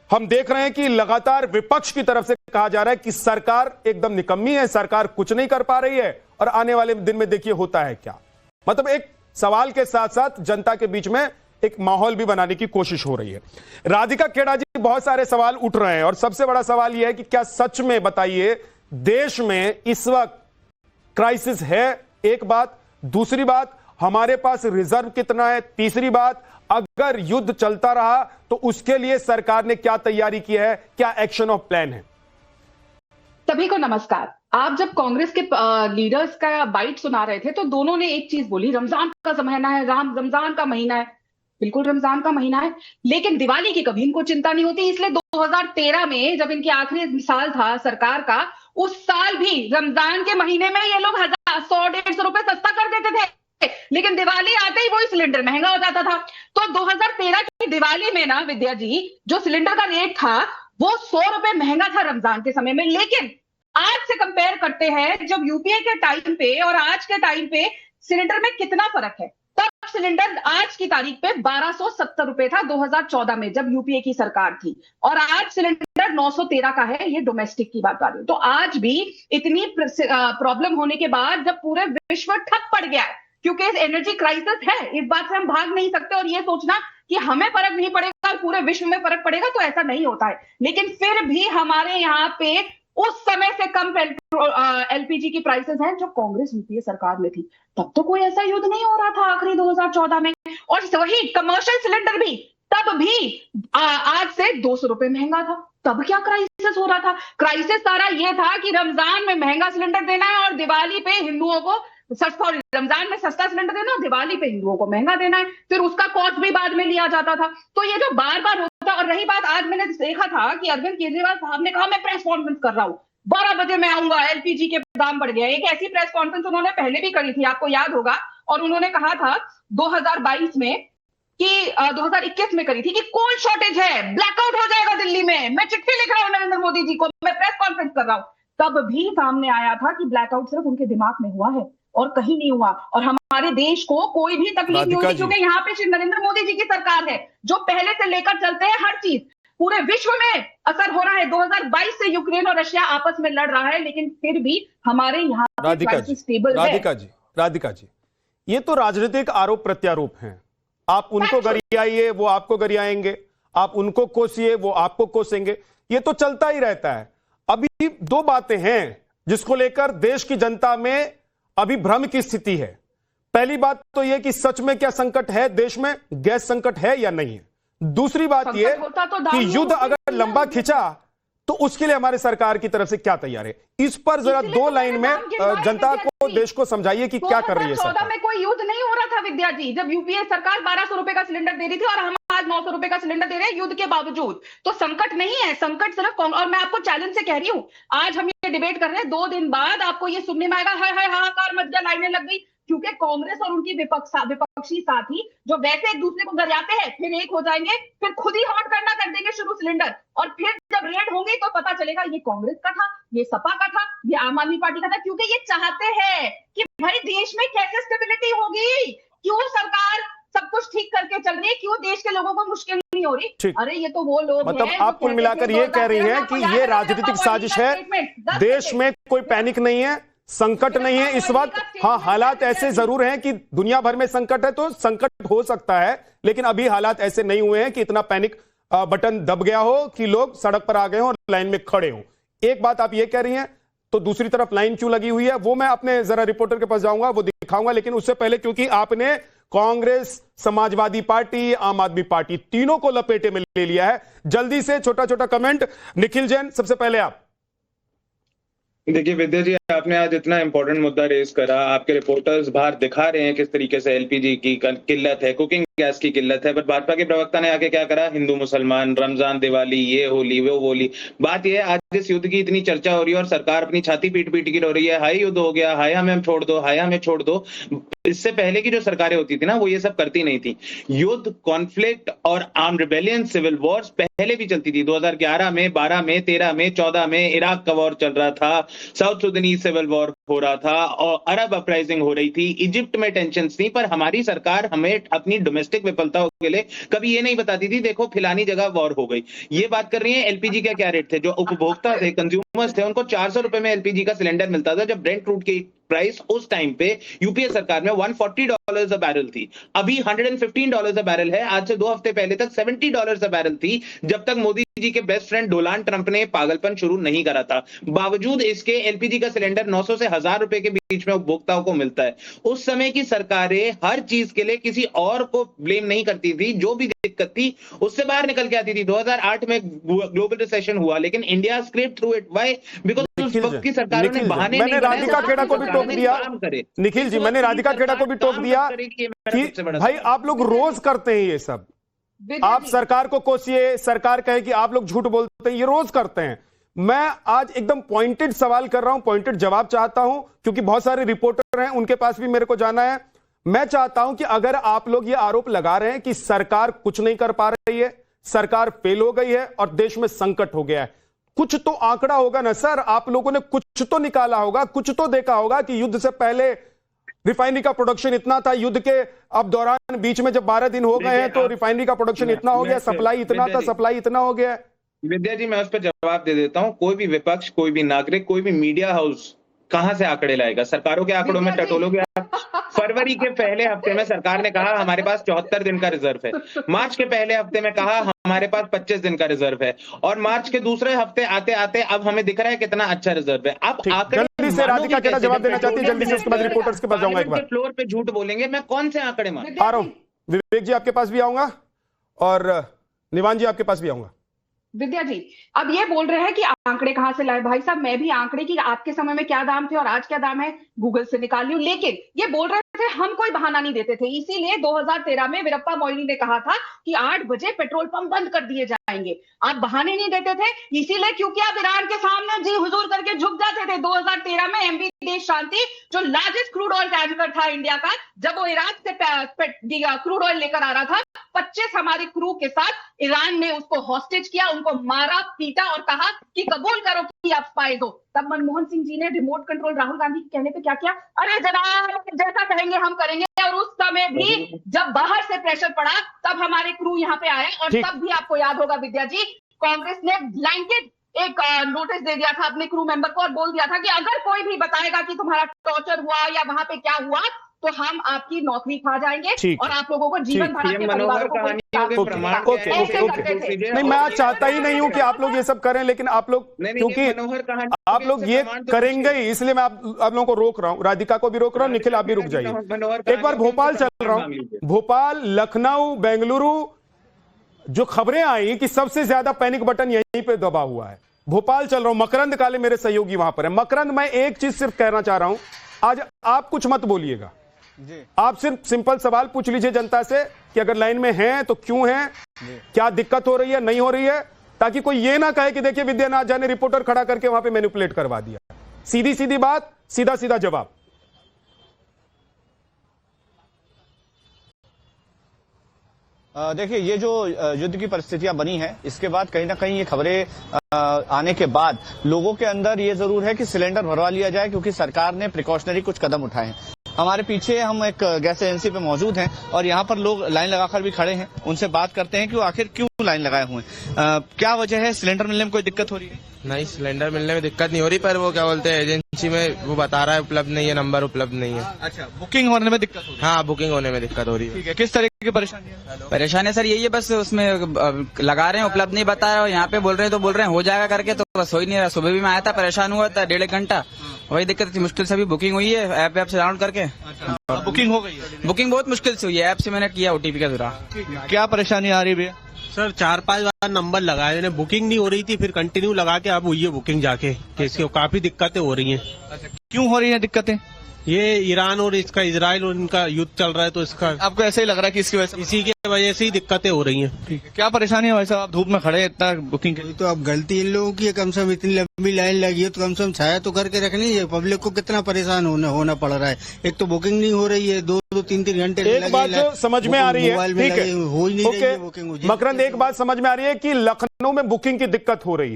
हम देख रहे हैं कि लगातार विपक्ष की तरफ से कहा जा रहा है कि सरकार एकदम निकम्मी है, सरकार कुछ नहीं कर पा रही है, और आने वाले दिन में देखिए होता है क्या। मतलब एक सवाल के साथ साथ जनता के बीच में एक माहौल भी बनाने की कोशिश हो रही है। राधिका खेड़ा जी, बहुत सारे सवाल उठ रहे हैं और सबसे बड़ा सवाल यह है कि क्या सच में, बताइए, देश में इस वक्त क्राइसिस है? एक बात। दूसरी बात, हमारे पास रिजर्व कितना है? तीसरी बात, अगर युद्ध चलता रहा तो उसके लिए सरकार ने क्या तैयारी की है, क्या एक्शन ऑफ प्लान है? सभी को नमस्कार। आप जब कांग्रेस के लीडर्स का बाइट सुना रहे थे तो दोनों ने एक चीज बोली, रमजान का महीना है, रमजान का महीना है। बिल्कुल रमजान का महीना है, लेकिन दिवाली की कभी इनको चिंता नहीं होती। इसलिए 2013 में जब इनकी आखिरी साल था सरकार का, उस साल भी रमजान के महीने में ये लोग 100-150 रुपए सस्ता कर देते थे, लेकिन दिवाली आते ही वही सिलेंडर महंगा हो जाता था। तो 2013 की दिवाली में ना विद्या जी, जो सिलेंडर का रेट था वो 100 रुपए महंगा था रमजान के समय में। लेकिन आज से कंपेयर करते हैं, जब यूपीए के टाइम पे और आज के टाइम पे सिलेंडर में कितना फर्क है। तब सिलेंडर आज की तारीख पे 1270 रुपए था 2014 में, जब यूपीए की सरकार थी, और आज सिलेंडर 913 का है। ये डोमेस्टिक की बात कर रही हूं। तो आज भी इतनी प्रॉब्लम होने के बाद, जब पूरे विश्व ठप पड़ गया है, क्योंकि एनर्जी क्राइसिस है, इस बात से हम भाग नहीं सकते। और ये सोचना कि हमें फर्क नहीं पड़ेगा और पूरे विश्व में फर्क पड़ेगा, तो ऐसा नहीं होता है। लेकिन फिर भी हमारे यहाँ पे उस समय से कम एलपीजी की प्राइसेस हैं जो कांग्रेस यूपीए सरकार में थी। तब तो कोई ऐसा युद्ध नहीं हो रहा था आखिरी 2014 में। और वही कमर्शियल सिलेंडर भी तब भी आज से 200 रुपए महंगा था। तब क्या क्राइसिस हो रहा था? क्राइसिस सारा ये था कि रमजान में महंगा सिलेंडर देना है और दिवाली पे हिंदुओं को रमजान में सस्ता सिलेंडर देना और दिवाली पे हिंदुओं को महंगा देना है। फिर उसका कॉस्ट भी बाद में लिया जाता था। तो ये जो बार बार होता। और रही बात, आज मैंने देखा था कि अरविंद केजरीवाल साहब ने कहा मैं प्रेस कॉन्फ्रेंस कर रहा हूं, 12 बजे मैं आऊंगा, एलपीजी के दाम बढ़ गया। एक ऐसी प्रेस कॉन्फ्रेंस उन्होंने पहले भी करी थी, आपको याद होगा। और उन्होंने कहा था 2022 में कि 2021 में करी थी कि कोल शॉर्टेज है, ब्लैकआउट हो जाएगा दिल्ली में, मैं चिट्ठी लिख रहा हूं नरेंद्र मोदी जी को, मैं प्रेस कॉन्फ्रेंस कर रहा हूं। तब भी सामने आया था कि ब्लैकआउट सिर्फ उनके दिमाग में हुआ है और कहीं नहीं हुआ। और हमारे देश को कोई भी तकलीफ नहीं होती, क्योंकि यहाँ पे श्री नरेंद्र मोदी जी की सरकार है जो पहले से लेकर चलते हैं हर चीज। पूरे विश्व में असर हो रहा है। 2022 से यूक्रेन और रशिया आपस में लड़ रहा है, लेकिन फिर भी हमारे यहाँ स्टेबल है। राधिका जी, ये तो राजनीतिक आरोप प्रत्यारोप हैं। आप उनको गरियाइए, वो आपको गरियाएंगे, आप उनको कोसिए, वो आपको कोसेंगे, ये तो चलता ही रहता है। अभी दो बातें हैं जिसको लेकर देश की जनता में अभी भ्रम की स्थिति है। पहली बात तो यह कि सच में क्या संकट है देश में, गैस संकट है या नहीं है। दूसरी बात यह कि युद्ध अगर लंबा खिंचा तो उसके लिए हमारे सरकार की तरफ से क्या तैयार है। इस पर जरा दो लाइन में जनता को, देश को समझाइए कि क्या कर रही है सरकार। 2014 में कोई युद्ध नहीं हो रहा था विद्या जी, जब यूपीए सरकार 1200 रुपए का सिलेंडर दे रही थी और हम आज 900 रुपए का सिलेंडर दे रहे हैं युद्ध के बावजूद। तो संकट नहीं है, संकट सिर्फ। और मैं आपको चैलेंज से कह रही हूं, आज हम ये डिबेट कर रहे हैं, 2 दिन बाद आपको ये सुनने में आएगा हाय हाय हाहाकार मच गया, लाइनें लग गई। क्योंकि कांग्रेस और उनकी विपक्षी साथी जो वैसे एक दूसरे को गरियाते हैं, फिर एक हो जाएंगे, फिर खुद ही हॉट करना कर देंगे शुरू सिलेंडर। और फिर जब रेड होंगे तो पता चलेगा ये कांग्रेस का था, ये सपा का था, ये आम आदमी पार्टी का था। क्योंकि ये चाहते हैं कि भाई देश में कैसे स्टेबिलिटी होगी, क्यों सरकार सब कुछ ठीक करके चल रही है, क्यों देश के लोगों को मुश्किल नहीं हो रही। अरे ये तो वो लोग मतलब आप कुल मिलाकर ये कह रही हैं कि ये राजनीतिक साजिश है, देश में कोई पैनिक नहीं है, संकट नहीं है इस वक्त। हाँ, हालात ऐसे जरूर हैं कि दुनिया भर में संकट है तो संकट हो सकता है, लेकिन अभी हालात ऐसे नहीं हुए हैं कि इतना पैनिक बटन दब गया हो कि लोग सड़क पर आ गए हो और लाइन में खड़े हो। एक बात आप ये कह रही हैं, तो दूसरी तरफ लाइन क्यों लगी हुई है वो मैं अपने जरा रिपोर्टर के पास जाऊंगा, वो दिखाऊंगा। लेकिन उससे पहले, क्योंकि आपने कांग्रेस, समाजवादी पार्टी, आम आदमी पार्टी तीनों को लपेटे में ले लिया है, जल्दी से छोटा छोटा कमेंट। निखिल जैन, सबसे पहले आप। देखिए विद्या जी, आपने आज इतना इंपॉर्टेंट मुद्दा रेज करा। आपके रिपोर्टर्स बाहर दिखा रहे हैं किस तरीके से एलपीजी की किल्लत है, कुकिंग गैस की किल्लत है, पर भाजपा के प्रवक्ता ने आके क्या करा, हिंदू मुसलमान, रमजान, दिवाली, ये होली, वो होली। बात यह है, आज इस युद्ध की इतनी चर्चा हो रही है और सरकार अपनी छाती पीट पीट की रो रही है, हाय युद्ध हो गया, हाय हमें छोड़ दो, हाय हमें छोड़ दो। इससे पहले की जो सरकारें होती थी ना, वो ये सब करती नहीं थी। युद्ध, कॉन्फ्लिक्ट और आर्म रिबेलियन, सिविल वॉर्स पहले भी चलती थी। 2011 में, 12 में, 13 में, 14 में इराक का वॉर चल रहा था, साउथ सुदानीज सिविल वॉर हो रहा था और अरब अपराइजिंग हो रही थी, इजिप्ट में टेंशन थी। पर हमारी सरकार हमें अपनी डोमेस्टिक विफलताओं के लिए कभी ये नहीं बताती थी देखो फिलानी जगह वॉर हो गई। ये बात कर रही है एलपीजी का क्या रेट थे, जो उपभोक्ता थे, कंज्यूमर्स थे, उनको 400 रुपए में एलपीजी का सिलेंडर मिलता था, जब ब्रेंट क्रूड की प्राइस उस टाइम पे यूपीए सरकार में $140 अ बैरल थी। अभी $115 अ बैरल है। आज से 2 हफ्ते पहले तक $70 अ बैरल थी, जब तक मोदी जी के बेस्ट फ्रेंड डोनाल्ड ट्रंप ने पागलपन शुरू नहीं करा था। बावजूद इसके एलपीजी का सिलेंडर 900 से 1000 रुपए के बीच में उपभोक्ताओं को मिलता है। उस समय की सरकारें हर चीज के लिए किसी और को ब्लेम नहीं करती थी, जो भी दिक्कत थी उससे बाहर निकल के आती थी। 2008 में ग्लोबल रिसेशन हुआ, लेकिन India scraped through it. Why? Because उस वक्त की सरकारों ने बहाने नहीं मैंने राधिका खेड़ा को भी टोक दिया। निखिल जी, मैंने राधिका खेड़ा को भी टोक दिया कि भाई आप लोग रोज करते हैं ये सब। आप सरकार को कोसिए, सरकार कहे कि आप लोग झूठ बोलते हैं, ये रोज करते हैं। मैं आज एकदम पॉइंटेड सवाल कर रहा हूं, पॉइंटेड जवाब चाहता हूं, क्योंकि बहुत सारे रिपोर्टर हैं, उनके पास भी मेरे को जाना है। मैं चाहता हूं कि अगर आप लोग ये आरोप लगा रहे हैं कि सरकार कुछ नहीं कर पा रही है, सरकार फेल हो गई है और देश में संकट हो गया है, कुछ तो आंकड़ा होगा ना सर। आप लोगों ने कुछ तो निकाला होगा, कुछ तो देखा होगा कि युद्ध से पहले रिफाइनरी का प्रोडक्शन इतना था, युद्ध के अब दौरान बीच में जब 12 दिन हो गए हैं तो रिफाइनरी का प्रोडक्शन इतना हो गया, सप्लाई इतना था, सप्लाई इतना हो गया। विद्या जी, मैं उस पर जवाब दे देता हूं। कोई भी विपक्ष, कोई भी नागरिक, कोई भी मीडिया हाउस कहां से आंकड़े लाएगा? सरकारों के आंकड़ों में टटोलोगे आप? फरवरी के पहले हफ्ते में सरकार ने कहा हमारे पास 74 दिन का रिजर्व है। मार्च के पहले हफ्ते में कहा हमारे पास 25 दिन का रिजर्व है, और मार्च के दूसरे हफ्ते आते आते अब हमें दिख रहा है कितना अच्छा रिजर्व है। अब जल्दी से राधिका खेड़ा जवाब देना चाहती है, जल्दी से, उसके बाद रिपोर्टर्स के पास जाऊंगा। एक बार फ्लोर पे झूठ बोलेंगे, मैं कौन से आंकड़े मान? आ रहा हूं, विवेक जी आपके पास भी आऊंगा और निवान जी आपके पास भी आऊंगा। विद्या जी, अब ये बोल रहे हैं कि आंकड़े कहां से लाए। भाई साहब, मैं भी आंकड़े की आपके समय में क्या दाम थे और आज क्या दाम है गूगल से निकाल ली हूं। लेकिन ये बोल रहे थे हम कोई बहाना नहीं देते थे, इसीलिए 2013 में वीरप्पा मोइली ने कहा था कि 8 बजे पेट्रोल पंप बंद कर दिए जाएंगे। आप बहाने नहीं देते थे, इसीलिए क्योंकि आप ईरान के सामने जी हुजूर करके झुक जाते थे। 2013 में एमवी देश शांति, जो लार्जेस्ट क्रूड ऑयल टैंकर था इंडिया का, जब वो इराक से क्रूड ऑयल लेकर आ रहा था, 25 हमारी क्रू के साथ ईरान ने उसको हॉस्टेज किया, उनको मारा, पीटा और कहा कि कबूल करो कि आप स्पाई हो। तब मनमोहन सिंह जी ने रिमोट कंट्रोल राहुल गांधी के कहने पे क्या किया? अरे जनाब, जैसा कहेंगे हम करेंगे। और उस समय भी जब बाहर से प्रेशर पड़ा तब हमारे क्रू यहाँ पे आए, और तब भी आपको याद होगा विद्या जी, कांग्रेस ने ब्लैंकेट एक नोटिस दे दिया था अपने क्रू मेंबर को और बोल दिया था कि अगर कोई भी बताएगा कि तुम्हारा टॉर्चर हुआ या वहां पे क्या हुआ तो हम आपकी नौकरी खा जाएंगे और आप लोगों को जीवन भर आपके परिवारों को नहीं, मैं आज चाहता ही नहीं हूं कि आप लोग ये सब करें, लेकिन आप लोग क्योंकि आप लोग ये करेंगे ही, इसलिए मैं आप लोगों को रोक रहा हूं। राधिका को भी रोक रहा हूं, निखिल आप भी रुक जाइए। एक बार भोपाल चल रहा हूं, भोपाल, लखनऊ, बेंगलुरु, जो खबरें आई कि सबसे ज्यादा पैनिक बटन यहीं पे दबा हुआ है। भोपाल चल रहा हूं, मकरंद काले मेरे सहयोगी वहां पर है। मकरंद, मैं एक चीज सिर्फ कहना चाह रहा हूं, आज आप कुछ मत बोलिएगा, आप सिर्फ सिंपल सवाल पूछ लीजिए जनता से कि अगर लाइन में हैं तो क्यों हैं, क्या दिक्कत हो रही है, नहीं हो रही है, ताकि कोई ये ना कहे कि देखिए विद्यानाथ झा ने रिपोर्टर खड़ा करके वहां पे मैनिपुलेट करवा दिया। सीधी सीधी बात, सीधा सीधा जवाब। देखिए, ये जो युद्ध की परिस्थितियां बनी है, इसके बाद कहीं ना कहीं ये खबरें आने के बाद लोगों के अंदर ये जरूर है कि सिलेंडर भरवा लिया जाए, क्योंकि सरकार ने प्रिकॉशनरी कुछ कदम उठाए हैं। हमारे पीछे हम एक गैस एजेंसी पे मौजूद हैं और यहाँ पर लोग लाइन लगाकर भी खड़े हैं। उनसे बात करते हैं कि वो आखिर क्यों लाइन लगाए हुए हैं, क्या वजह है, सिलेंडर मिलने में कोई दिक्कत हो रही है? नहीं, सिलेंडर मिलने में दिक्कत नहीं हो रही, पर वो क्या बोलते हैं एजेंसी में वो बता रहा है उपलब्ध नहीं है, नंबर उपलब्ध नहीं है। अच्छा, बुकिंग होने में दिक्कत हो रही है? हाँ, बुकिंग होने में दिक्कत हो रही है। ठीक है, किस तरह की परेशानी है? परेशानी सर यही है, बस उसमें लगा रहे हैं, उपलब्ध नहीं बता रहे, यहाँ पे बोल रहे हैं तो बोल रहे हैं हो जाएगा करके, तो बस हो ही नहीं रहा। सुबह भी मैं आया था, परेशान हुआ था 1.5 घंटा, वही दिक्कत थी। मुश्किल से भी बुकिंग हुई है ऐप से डाउनलोड करके। अच्छा, बुकिंग हो गई है? बुकिंग बहुत मुश्किल से हुई है, ऐप से मैंने किया ओटीपी का जरा। क्या परेशानी आ रही है भैया? सर 4-5 बार नंबर लगाए, बुकिंग नहीं हो रही थी, फिर कंटिन्यू लगा के अब हुई है बुकिंग जाके, तो इसकी काफी दिक्कतें हो रही हैं। अच्छा, क्यों हो रही है दिक्कतें? ये ईरान और इसका इजराइल और इनका युद्ध चल रहा है, तो इसका आपको ऐसे ही लग रहा है कि इसकी वजह से इसी के वजह से ही दिक्कतें हो रही हैं। ठीक है। क्या परेशानी है भाई साहब, आप धूप में खड़े हैं इतना बुकिंग के लिए? तो अब गलती इन लोगों की है, कम से कम इतनी लंबी लाइन लगी है तो कम से कम छाया तो करके रखनी है। पब्लिक को कितना परेशान होना पड़ रहा है। एक तो बुकिंग नहीं हो रही है, 2-3 घंटे एक बात जो समझ में आ रही है, मोबाइल में ठीक है, हो ही नहीं रही है ओके बुकिंग। मकरंद, एक बात समझ में आ रही है कि लखनऊ में बुकिंग की दिक्कत हो रही है।